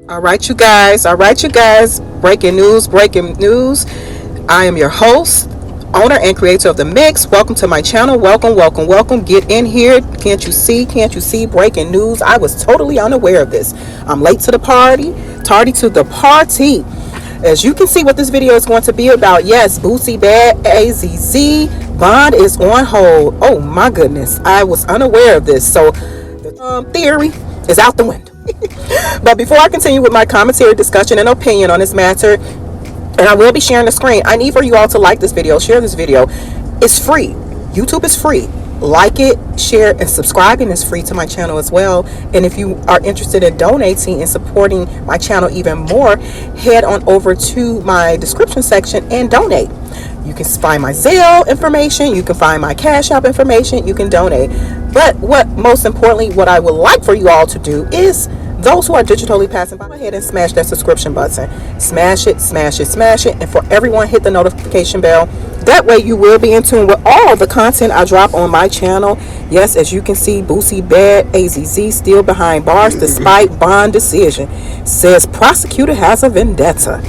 All right, you guys. All right, you guys. Breaking news, breaking news. I am your host, owner, and creator of The Mix. Welcome to my channel. Welcome, welcome, welcome. Get in here. Can't you see? Can't you see? Breaking news. I was totally unaware of this. I'm late to the party, tardy to the party. As you can see what this video is going to be about, yes, Boosie Badazz bond is on hold. Oh my goodness, I was unaware of this. So the theory is out the window. But before I continue with my commentary, discussion, and opinion on this matter, and I will be sharing the screen, I need for you all to like this video, share this video. It's free. YouTube is free. Like it, share, and subscribing is free to my channel as well. And if you are interested in donating and supporting my channel even more, head on over to my description section and donate. You can find my Zelle information, you can find my cashapp information, you can donate. But most importantly, what I would like for you all to do is, those who are digitally passing by, go ahead and smash that subscription button. Smash it, smash it, smash it. And for everyone, hit the notification bell. That way you will be in tune with all the content I drop on my channel. Yes, as you can see, Boosie Badazz still behind bars despite bond decision. Says prosecutor has a vendetta.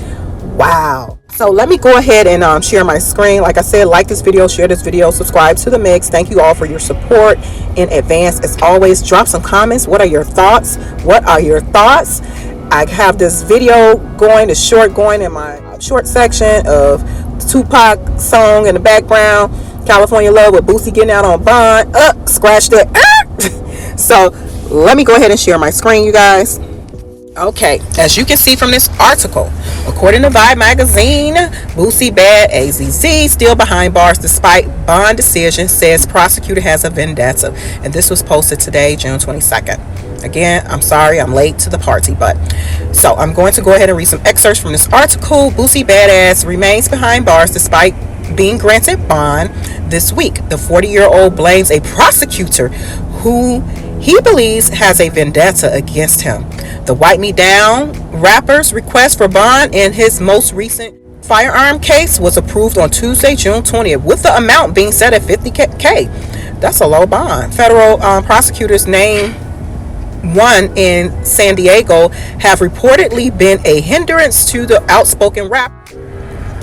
Wow. So let me go ahead and share my screen. Like I said, like this video, share this video, subscribe to The Mix. Thank you all for your support in advance. As always, drop some comments. What are your thoughts? What are your thoughts? I have this video going, in my short section of Tupac song in the background, California Love, with Boosie getting out on bond. Scratch that. So let me go ahead and share my screen, you guys. Okay, as you can see from this article, according to Vibe magazine, Boosie Badazz still behind bars despite bond decision, says prosecutor has a vendetta. And this was posted today, June 22nd. Again, I'm sorry, I'm late to the party, but so I'm going to go ahead and read some excerpts from this article. Boosie Badazz remains behind bars despite being granted bond this week. The 40-year-old blames a prosecutor who he believes has a vendetta against him. The Wipe Me Down rapper's request for bond in his most recent firearm case was approved on Tuesday, June 20th, with the amount being set at $50K. That's a low bond. Federal prosecutors named one in San Diego have reportedly been a hindrance to the outspoken rapper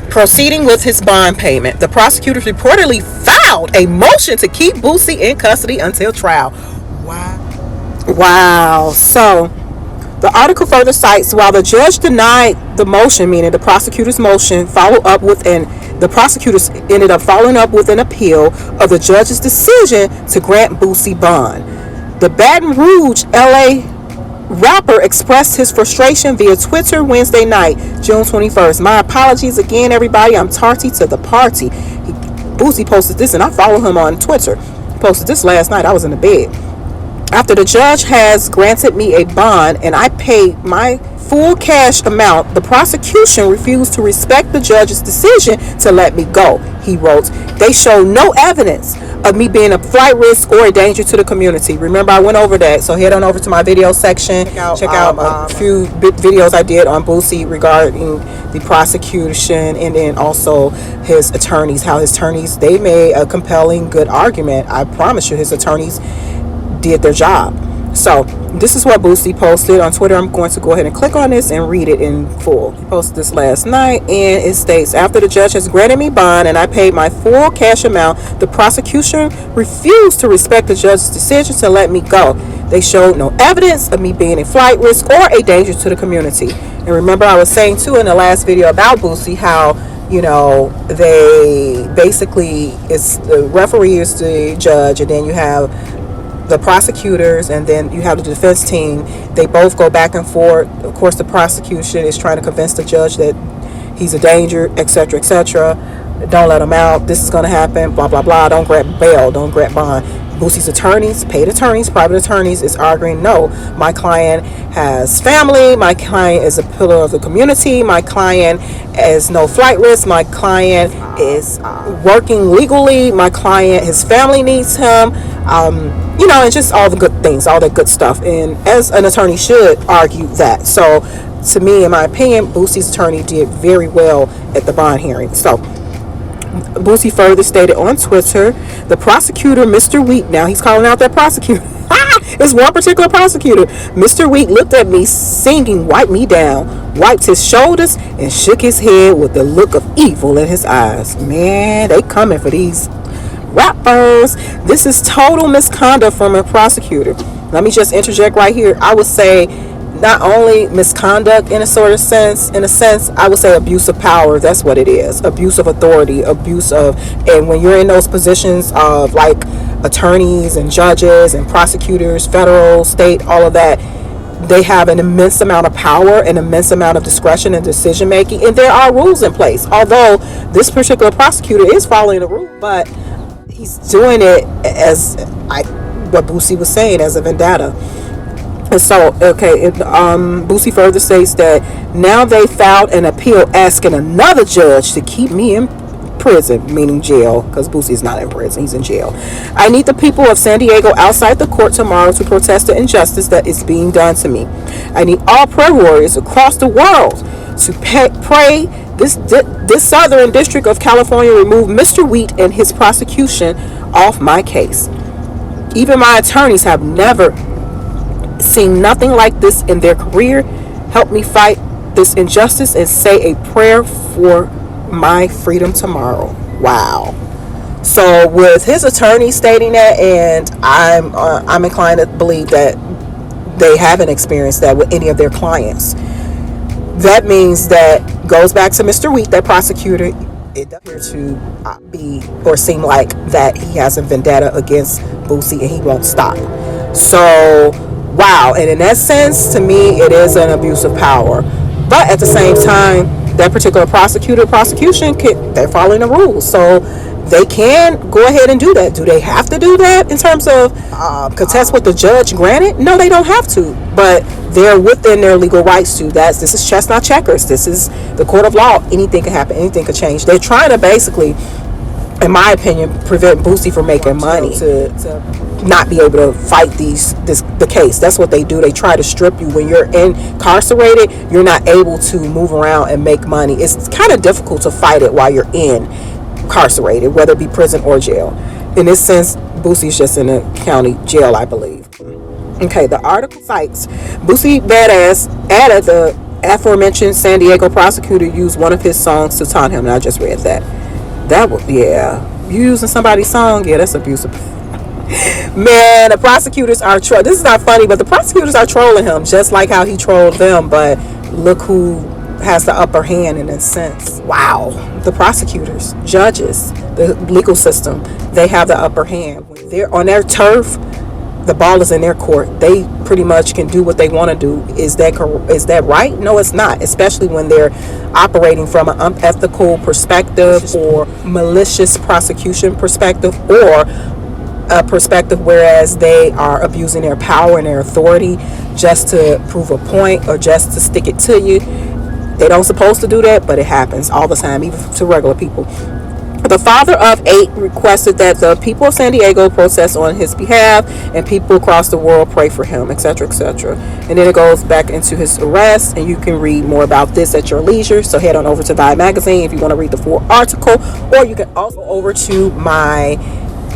proceeding with his bond payment. The prosecutors reportedly filed a motion to keep Boosie in custody until trial. Wow. So the article further cites, while the judge denied the motion, meaning the prosecutor's motion, the prosecutors ended up following up with an appeal of the judge's decision to grant Boosie bond. The Baton Rouge, LA rapper expressed his frustration via Twitter Wednesday night, June 21st. My apologies again, everybody. I'm tardy to the party. Boosie posted this, and I follow him on Twitter. He posted this last night. I was in the bed. After the judge has granted me a bond and I paid my full cash amount, the prosecution refused to respect the judge's decision to let me go, he wrote. They show no evidence of me being a flight risk or a danger to the community. Remember, I went over that, so head on over to my video section. Check out a few videos I did on Boosie regarding the prosecution, and then also his attorneys, how his attorneys, they made a compelling, good argument. I promise you, his attorneys did their job. So this is what Boosie posted on Twitter. I'm going to go ahead and click on this and read it in full. He posted this last night, and it states, after the judge has granted me bond and I paid my full cash amount, the prosecution refused to respect the judge's decision to let me go. They showed no evidence of me being a flight risk or a danger to the community. And remember, I was saying too in the last video about Boosie how, you know, they basically, it's the referee is the judge, and then you have the prosecutors, and then you have the defense team. They both go back and forth. Of course, the prosecution is trying to convince the judge that he's a danger, etc., etc. Don't let him out. This is going to happen. Blah, blah, blah. Don't grant bail. Don't grant bond. Boosie's attorneys, paid attorneys, private attorneys, is arguing, no, my client has family. My client is a pillar of the community. My client is no flight risk. My client is working legally. My client, his family needs him. You know, and just all the good things, all that good stuff. And as an attorney should argue that. So to me, in my opinion, Boosie's attorney did very well at the bond hearing. So Boosie further stated on Twitter, the prosecutor, Mr. Weep, now he's calling out that prosecutor, It's one particular prosecutor. Mr. Week looked at me singing Wipe Me Down, wiped his shoulders, and shook his head with the look of evil in his eyes. Man, they coming for these rappers. This is total misconduct from a prosecutor. Let me just interject right here. I would say not only misconduct in a sense, I would say abuse of power. That's what it is. Abuse of authority, and when you're in those positions of like attorneys and judges and prosecutors, federal, state, all of that, they have an immense amount of power, an immense amount of discretion and decision making, and there are rules in place. Although this particular prosecutor is following the rule, but he's doing it as what Boosie was saying, as a vendetta. And so, Boosie further states that now they filed an appeal asking another judge to keep me in prison, meaning jail, because Boosie's not in prison, he's in jail. I need the people of San Diego outside the court tomorrow to protest the injustice that is being done to me. I need all prayer warriors across the world to pray this Southern District of California remove Mr. Wheat and his prosecution off my case. Even my attorneys have never seen nothing like this in their career. Help me fight this injustice and say a prayer for my freedom tomorrow. Wow. So with his attorney stating that, and I'm inclined to believe that they haven't experienced that with any of their clients. That means that goes back to Mr. Wheat, that prosecutor. It does appear to be or seem like that he has a vendetta against Boosie and he won't stop. So wow, and in that sense, to me, it is an abuse of power. But at the same time, that particular prosecution, they're following the rules. So they can go ahead and do that. Do they have to do that in terms of contest what the judge granted? No, they don't have to. But they're within their legal rights to. This is chess, not checkers. This is the court of law. Anything can happen. Anything can change. They're trying to basically, in my opinion, prevent Boosie from making money to not be able to fight the case. That's what they do. They try to strip you. When you're incarcerated, you're not able to move around and make money. It's kind of difficult to fight it while you're incarcerated, whether it be prison or jail. In this sense, Boosie's just in a county jail, I believe. Okay, the article cites Boosie Badazz added the aforementioned San Diego prosecutor used one of his songs to taunt him, and I just read that. That would, yeah. You using somebody's song? Yeah, that's abusive. Man, the prosecutors are this is not funny, but the prosecutors are trolling him just like how he trolled them. But look who has the upper hand in a sense. Wow, the prosecutors, judges, the legal system, they have the upper hand. When they're on their turf, the ball is in their court. They pretty much can do what they want to do. Is that right? No, it's not. Especially when they're operating from an unethical perspective or malicious prosecution perspective, or a perspective whereas they are abusing their power and their authority just to prove a point or just to stick it to you. They don't supposed to do that, but it happens all the time, even to regular people. The father of 8 requested that the people of San Diego protest on his behalf and people across the world pray for him, etc., etc. And then it goes back into his arrest, and you can read more about this at your leisure. So head on over to Vibe Magazine if you want to read the full article, or you can also go over to my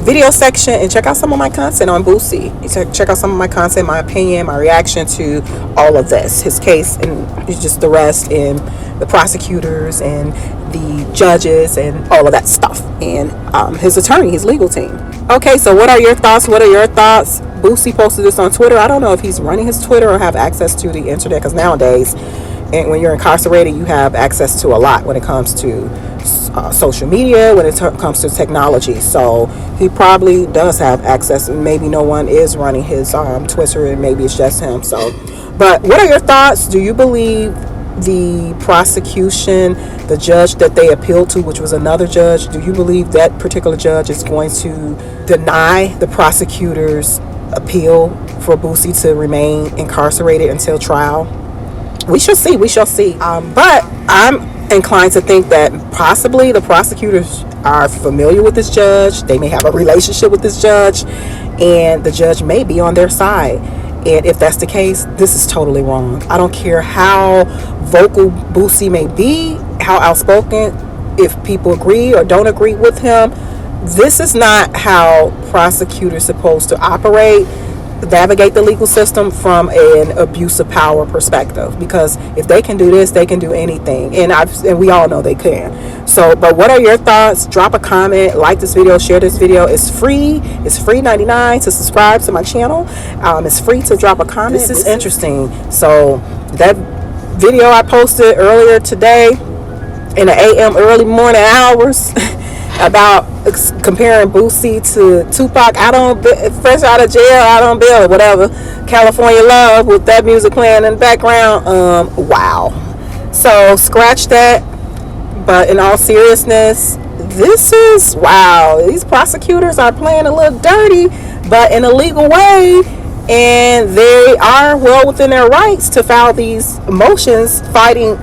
video section and check out some of my content on Boosie. Check out some of my content, my opinion, my reaction to all of this, his case, and just the rest, and the prosecutors and the judges and all of that stuff, and his attorney, his legal team. Okay, so what are your thoughts? Boosie posted this on Twitter. I don't know if he's running his Twitter or have access to the internet, because nowadays, and when you're incarcerated, you have access to a lot when it comes to social media, when it comes to technology. So he probably does have access, and maybe no one is running his Twitter, and maybe it's just him. So, but what are your thoughts? Do you believe the prosecution, the judge that they appealed to, which was another judge, do you believe that particular judge is going to deny the prosecutor's appeal for Boosie to remain incarcerated until trial? We shall see. But I'm inclined to think that possibly the prosecutors are familiar with this judge. They may have a relationship with this judge, and the judge may be on their side. And if that's the case, this is totally wrong. I don't care how vocal Boosie may be, how outspoken, if people agree or don't agree with him. This is not how prosecutors are supposed to operate. navigate the legal system from an abuse of power perspective, because if they can do this, they can do anything, and we all know they can. So, but what are your thoughts? Drop a comment, like this video, share this video. It's free 99 to subscribe to my channel. It's free to drop a comment. This is interesting. So that video I posted earlier today in the AM early morning hours about comparing Boosie to Tupac, fresh out of jail, out on bail, whatever, California Love, with that music playing in the background. Wow. So scratch that. But in all seriousness, this is wow. These prosecutors are playing a little dirty, but in a legal way, and they are well within their rights to file these motions fighting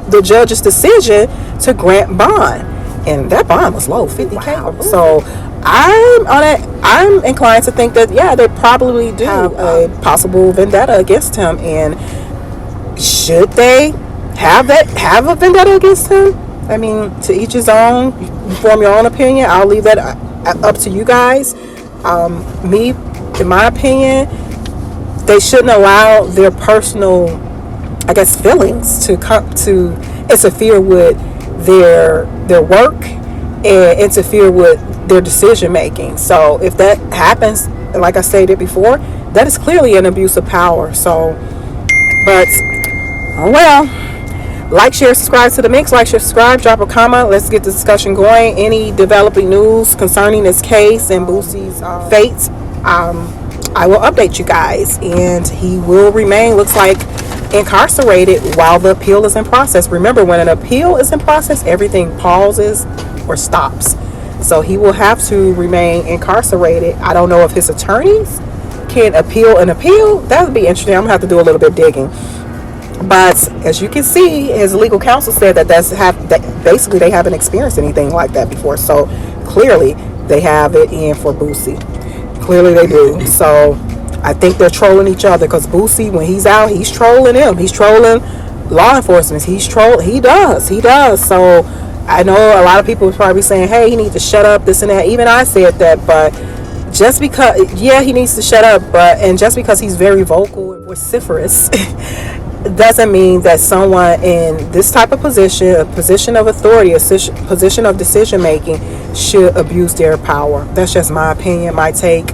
the judge's decision to grant bond. And that bond was low, $50,000. Wow. So I'm inclined to think that, yeah, they probably do have a possible vendetta against him. And should they have a vendetta against him? I mean, to each his own. You form your own opinion. I'll leave that up to you guys. In my opinion, they shouldn't allow their personal, I guess, feelings to come to interfere with their work and interfere with their decision making. So if that happens, like I stated before, that is clearly an abuse of power. So, but oh well. Like, share, subscribe to the mix. Like, share, subscribe, drop a comment. Let's get the discussion going. Any developing news concerning this case and Boosie's fate, I will update you guys. And he will remain, looks like, incarcerated while the appeal is in process. Remember, when an appeal is in process, everything pauses or stops. So he will have to remain incarcerated. I don't know if his attorneys can appeal an appeal. That would be interesting. I'm gonna have to do a little bit digging. But as you can see, his legal counsel said that basically they haven't experienced anything like that before. So clearly they have it in for Boosie. Clearly they do. So I think they're trolling each other, because Boosie, when he's out, he's trolling them. He's trolling law enforcement. He does. So I know a lot of people are probably saying, hey, he needs to shut up, this and that. Even I said that, but just because, yeah, he needs to shut up, and just because he's very vocal and vociferous doesn't mean that someone in this type of position, a position of authority, a position of decision making, should abuse their power. That's just my opinion, my take.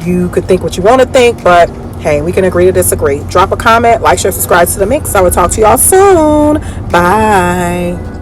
You could think what you want to think, but hey, we can agree to disagree. Drop a comment, like, share, subscribe to the mix. I will talk to y'all soon. Bye.